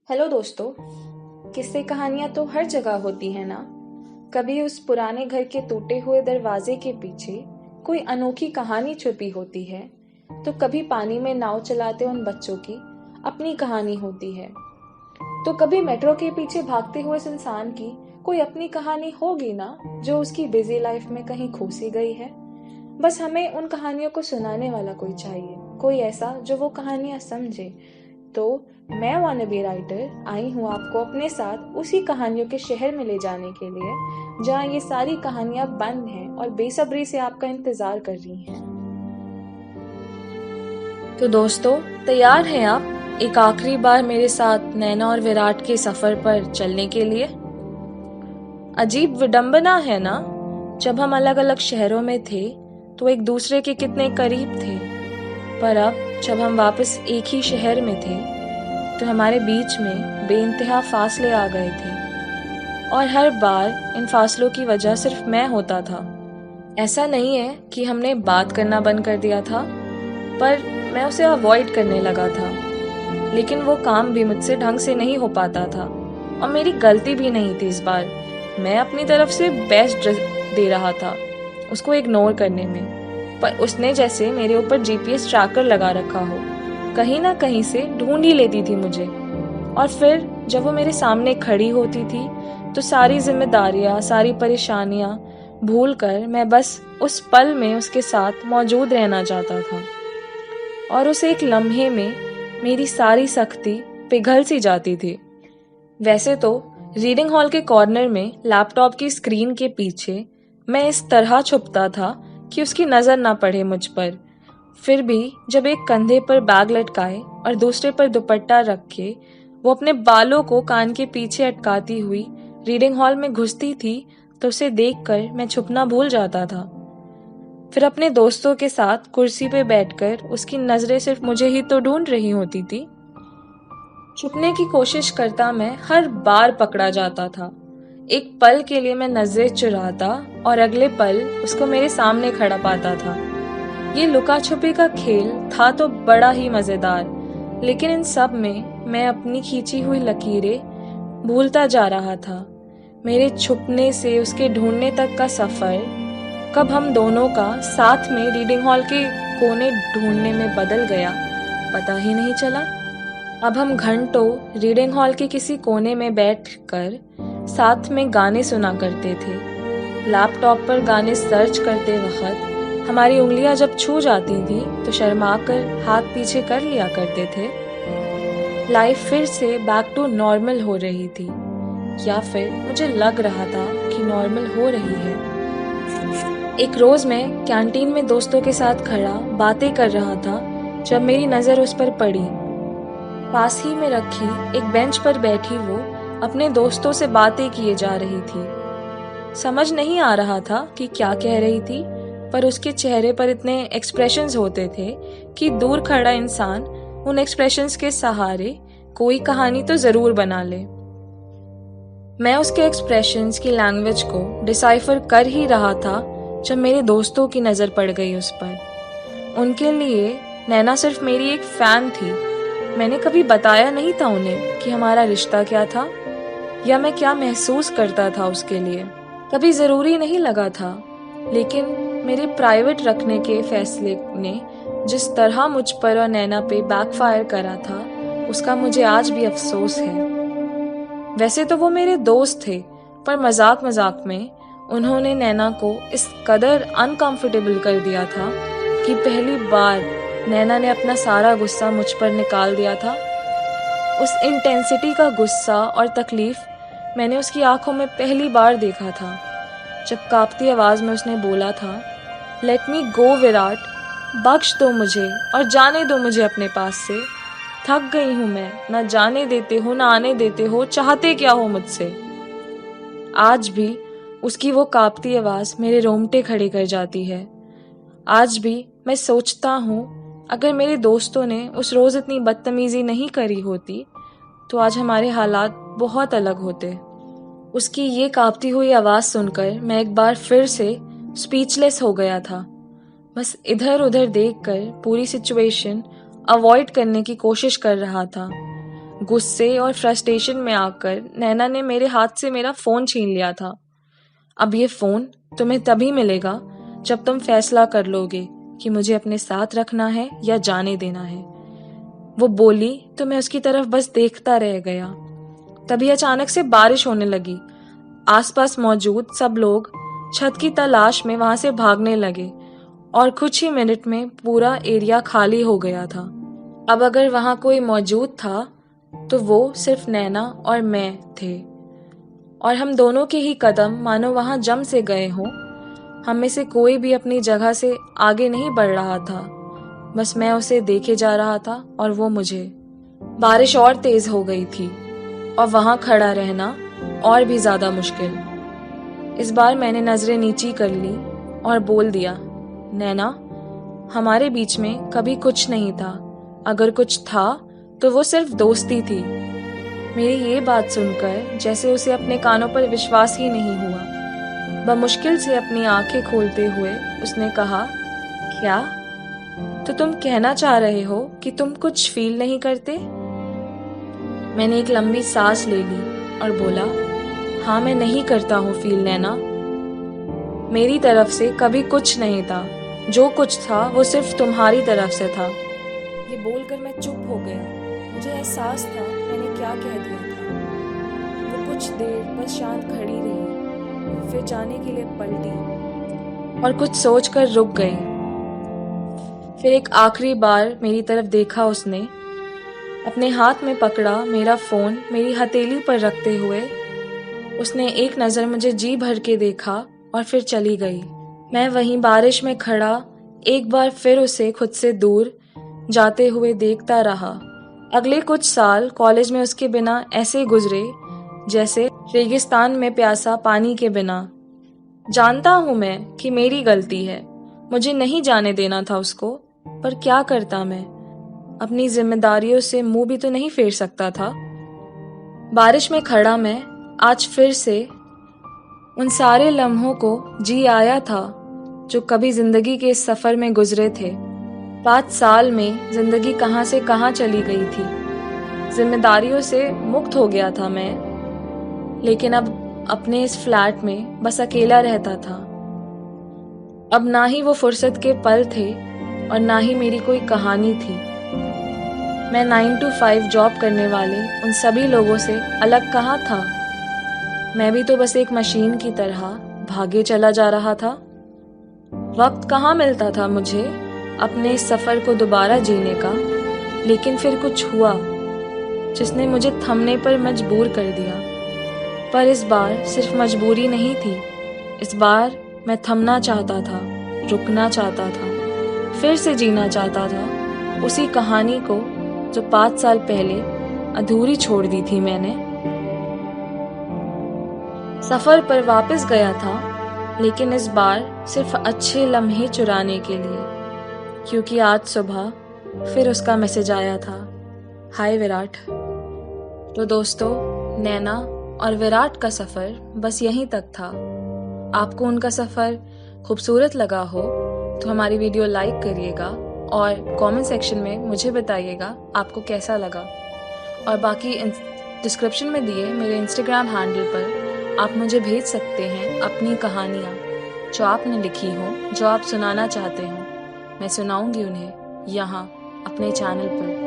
Hello दोस्तों। किस्से कहानियां तो हर जगह होती है ना। कभी उस पुराने घर के टूटे हुए दरवाजे के पीछे कोई अनोखी कहानी छुपी होती है, तो कभी पानी में नाव चलाते उन बच्चों की अपनी कहानी होती है, तो कभी मेट्रो के पीछे भागते हुए उस इंसान की कोई अपनी कहानी होगी ना, जो उसकी बिजी लाइफ में कहीं खो सी गई है। बस हमें उन कहानियों को सुनाने वाला कोई चाहिए, कोई ऐसा जो वो कहानियां समझे। तो मैं वानबी राइटर आई हूँ आपको अपने साथ उसी कहानियों के शहर में ले जाने के लिए, जहाँ ये सारी कहानियां बंद हैं और बेसब्री से आपका इंतजार कर रही हैं। तो दोस्तों, तैयार हैं आप एक आखिरी बार मेरे साथ नैना और विराट के सफर पर चलने के लिए? अजीब विडंबना है ना, जब हम अलग अलग शहरों में थे तो एक दूसरे के कितने करीब थे, पर अब जब हम वापस एक ही शहर में थे तो हमारे बीच में बेइंतहा फासले आ गए थे, और हर बार इन फासलों की वजह सिर्फ मैं होता था। ऐसा नहीं है कि हमने बात करना बंद कर दिया था, पर मैं उसे अवॉइड करने लगा था, लेकिन वो काम भी मुझसे ढंग से नहीं हो पाता था, और मेरी गलती भी नहीं थी। इस बार मैं अपनी तरफ से बेस्ट दे रहा था उसको इग्नोर करने में, पर उसने जैसे मेरे ऊपर जीपीएस ट्रैकर लगा रखा हो, कहीं ना कहीं से ढूंढ ही लेती थी मुझे। और फिर जब वो मेरे सामने खड़ी होती थी तो सारी जिम्मेदारियां, सारी परेशानियां भूल कर मैं बस उस पल में उसके साथ मौजूद रहना चाहता था, और उस एक लम्हे में मेरी सारी सख्ती पिघल सी जाती थी। वैसे तो रीडिंग हॉल के कॉर्नर में लैपटॉप की स्क्रीन के पीछे मैं इस तरह छुपता था कि उसकी नजर ना पड़े मुझ पर। फिर भी जब एक कंधे पर बैग लटकाए और दूसरे पर दुपट्टा रख के वो अपने बालों को कान के पीछे अटकाती हुई रीडिंग हॉल में घुसती थी, तो उसे देखकर मैं छुपना भूल जाता था। फिर अपने दोस्तों के साथ कुर्सी पे बैठकर उसकी नजरें सिर्फ मुझे ही तो ढूंढ रही होती थी। छुपने की कोशिश करता मैं हर बार पकड़ा जाता था। एक पल के लिए मैं नजरें चुराता और अगले पल उसको मेरे सामने खड़ा पाता था। ये लुका छुपी का खेल था तो बड़ा ही मजेदार, लेकिन इन सब में मैं अपनी खींची हुई लकीरें भूलता जा रहा था। मेरे छुपने से उसके ढूंढने तक का सफर कब हम दोनों का साथ में रीडिंग हॉल के कोने ढूंढने में बदल गया, पता ही नहीं चला। अब हम घंटों रीडिंग हॉल के किसी कोने में बैठकर साथ में गाने सुना करते थे। लैपटॉप पर गाने सर्च करते वक्त हमारी उंगलियां जब छू जाती थी तो शर्माकर हाथ पीछे कर लिया करते थे। लाइफ फिर से बैक टू नॉर्मल हो रही थी, या फिर मुझे लग रहा था कि नॉर्मल हो रही है। एक रोज मैं कैंटीन में दोस्तों के साथ खड़ा बातें कर रहा था जब मेरी नजर उस पर पड़ी। पास ही में रखी एक बेंच पर बैठी वो अपने दोस्तों से बातें किए जा रही थी। समझ नहीं आ रहा था कि क्या कह रही थी, पर उसके चेहरे पर इतने एक्सप्रेशंस होते थे कि दूर खड़ा इंसान उन एक्सप्रेशंस के सहारे कोई कहानी तो जरूर बना ले। मैं उसके एक्सप्रेशंस की लैंग्वेज को डिसाइफर कर ही रहा था जब मेरे दोस्तों की नजर पड़ गई उस पर। उनके लिए नैना सिर्फ मेरी एक फैन थी। मैंने कभी बताया नहीं था उन्हें कि हमारा रिश्ता क्या था या मैं क्या महसूस करता था उसके लिए। कभी जरूरी नहीं लगा था, लेकिन मेरे प्राइवेट रखने के फैसले ने जिस तरह मुझ पर और नैना पे बैकफायर करा था, उसका मुझे आज भी अफसोस है। वैसे तो वो मेरे दोस्त थे, पर मजाक मजाक में उन्होंने नैना को इस कदर अनकंफर्टेबल कर दिया था कि पहली बार नैना ने अपना सारा गुस्सा मुझ पर निकाल दिया था। उस इंटेंसिटी का गुस्सा और तकलीफ मैंने उसकी आंखों में पहली बार देखा था, जब कांपती आवाज में उसने बोला था, लेट मी गो विराट, बख्श दो मुझे और जाने दो मुझे अपने पास से। थक गई हूं मैं, ना जाने देते हो ना आने देते हो, चाहते क्या हो मुझसे। आज भी उसकी वो कांपती आवाज मेरे रोंगटे खड़े कर जाती है। आज भी मैं सोचता हूँ, अगर मेरे दोस्तों ने उस रोज इतनी बदतमीजी नहीं करी होती तो आज हमारे हालात बहुत अलग होते। उसकी ये कांपती हुई आवाज सुनकर मैं एक बार फिर से स्पीचलेस हो गया था। बस इधर उधर देखकर पूरी सिचुएशन अवॉइड करने की कोशिश कर रहा था। गुस्से और फ्रस्ट्रेशन में आकर नैना ने मेरे हाथ से मेरा फ़ोन छीन लिया था। अब ये फ़ोन तुम्हें तभी मिलेगा जब तुम फैसला कर लोगे कि मुझे अपने साथ रखना है या जाने देना है। वो बोली तो मैं उसकी तरफ बस देखता रह गया। तभी अचानक से बारिश होने लगी। आसपास मौजूद सब लोग छत की तलाश में वहां से भागने लगे और कुछ ही मिनट में पूरा एरिया खाली हो गया था। अब अगर वहां कोई मौजूद था तो वो सिर्फ नैना और मैं थे, और हम दोनों के ही कदम मानो वहां जम से गए हों। हम में से कोई भी अपनी जगह से आगे नहीं बढ़ रहा था, बस मैं उसे देखे जा रहा था और वो मुझे। बारिश और तेज हो गई थी और वहां खड़ा रहना और भी ज्यादा मुश्किल। इस बार मैंने नजरें नीची कर ली और बोल दिया, नैना, हमारे बीच में कभी कुछ नहीं था। अगर कुछ था तो वो सिर्फ दोस्ती थी। मेरी ये बात सुनकर जैसे उसे अपने कानों पर विश्वास ही नहीं हुआ। बमुश्किल से अपनी आंखें खोलते हुए उसने कहा, क्या? तो तुम कहना चाह रहे हो कि तुम कुछ फील नहीं करते? मैंने एक लंबी सांस ले ली और बोला, हाँ, मैं नहीं करता हूँ फील नैना। मेरी तरफ से कभी कुछ नहीं था। जो कुछ था वो सिर्फ तुम्हारी तरफ से था। ये बोलकर मैं चुप हो गया। मुझे एहसास था मैंने क्या कह दिया था। वो कुछ देर बस शांत खड़ी रही, फिर जाने के लिए पलटी और कुछ सोचकर रुक गई। फिर एक आखिरी बार मेरी तरफ देखा उसने, अपने हाथ में पकड़ा मेरा फ़ोन मेरी हथेली पर रखते हुए उसने एक नज़र मुझे जी भर के देखा और फिर चली गई। मैं वहीं बारिश में खड़ा एक बार फिर उसे खुद से दूर जाते हुए देखता रहा। अगले कुछ साल कॉलेज में उसके बिना ऐसे गुजरे जैसे रेगिस्तान में प्यासा पानी के बिना। जानता हूँ मैं कि मेरी गलती है, मुझे नहीं जाने देना था उसको, पर क्या करता मैं? अपनी जिम्मेदारियों से मुंह भी तो नहीं फेर सकता था। बारिश में खड़ा मैं आज फिर से उन सारे लम्हों को जी आया था जो कभी जिंदगी के इस सफर में गुजरे थे। 5 साल में जिंदगी कहाँ से कहाँ चली गई थी। जिम्मेदारियों से मुक्त हो गया था मैं, लेकिन अब अपने इस फ्लैट में बस अकेला रहता था। अब ना ही वो फुर्सत के पल थे और ना ही मेरी कोई कहानी थी। मैं 9 to 5 जॉब करने वाले उन सभी लोगों से अलग कहाँ था। मैं भी तो बस एक मशीन की तरह भागे चला जा रहा था। वक्त कहाँ मिलता था मुझे अपने इस सफर को दोबारा जीने का। लेकिन फिर कुछ हुआ जिसने मुझे थमने पर मजबूर कर दिया। पर इस बार सिर्फ मजबूरी नहीं थी, इस बार मैं थमना चाहता था, रुकना चाहता था, फिर से जीना चाहता था उसी कहानी को जो 5 साल पहले अधूरी छोड़ दी थी मैंने। सफर पर वापस गया था, लेकिन इस बार सिर्फ अच्छे लम्हे चुराने के लिए, क्योंकि आज सुबह फिर उसका मैसेज आया था, हाय विराट। तो दोस्तों, नैना और विराट का सफर बस यहीं तक था। आपको उनका सफर खूबसूरत लगा हो तो हमारी वीडियो लाइक करिएगा और कमेंट सेक्शन में मुझे बताइएगा आपको कैसा लगा। और बाकी डिस्क्रिप्शन में दिए मेरे इंस्टाग्राम हैंडल पर आप मुझे भेज सकते हैं अपनी कहानियाँ जो आपने लिखी हो, जो आप सुनाना चाहते हो। मैं सुनाऊंगी उन्हें यहाँ अपने चैनल पर।